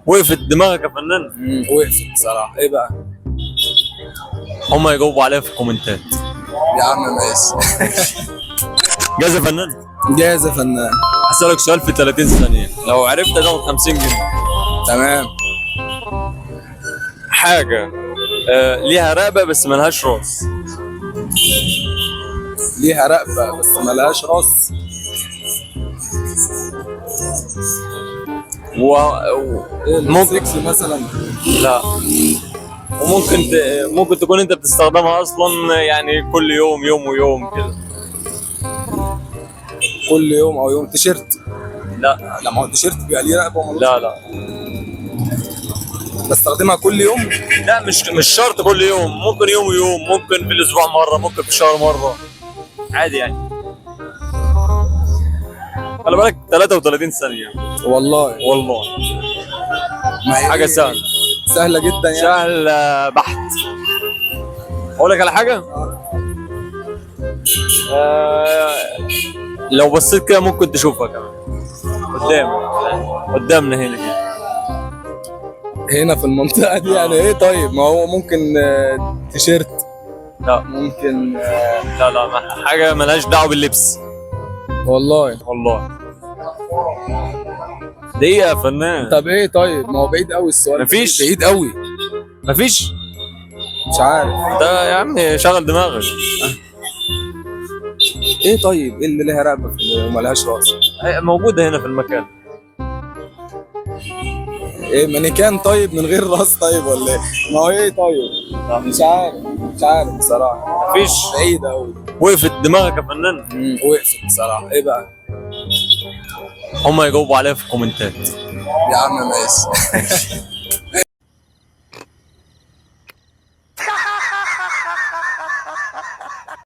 وقفت دماغك يا فنان. وقفت بصراحه. ايه بقى؟ هم يجاوبوا عليها في الكومنتات. يا عم ماشي. جاهز يا فنان؟ جاهز يا فنان. هسألك سؤال في 30 ثانية، لو عرفت تاخد 50 جنيه. تمام. حاجة ليها رقبة بس ملهاش راس. ليها رقبه بس ملهاش راس. ممكن السكس مثلا. لا، وممكن ممكن تكون انت بتستخدمها اصلا يعني كل يوم، يوم ويوم كده. كل يوم او يوم. تيشيرت. لا لا، ما هو التيشيرت بيبقى ليه رقبه وملوش. لا بستخدمها كل يوم. لا، مش شرط كل يوم، ممكن يوم ويوم، ممكن في الاسبوع مرة، ممكن في الشهر مرة، عادي يعني. خلي بالك 33 ثانية. والله. والله ما هي حاجة سهلة. سهله جدا يعني. سهل بحت. اقول لك على حاجة. لو بصيت كده ممكن تشوفها كمان قدامنا هنا كده. هنا في المنطقه دي يعني. ايه طيب؟ ما هو ممكن تيشيرت. لا ممكن لا حاجة ملهاش دعوة باللبس. والله. والله. دقيقة يا فنان. طب ايه طيب؟ ما هو بعيد قوي السؤال. مفيش. بعيد قوي. مفيش. مش عارف. ده يا عم شغل دماغك. ايه طيب؟ ايه اللي ليها رقبه وملهاش راس؟ موجودة هنا في المكان. ايه، مانيكان طيب من غير راس طيب ولا ايه؟ ما هو ايه طيب؟ مش عارف. مش عارف بصراحه. مفيش. بعيد قوي. وقفت دماغك يا فنان. وقفت بصراحه. ايه بقى؟ هم يجاوبوا عليها في الكومنتات. يا عم ماشي.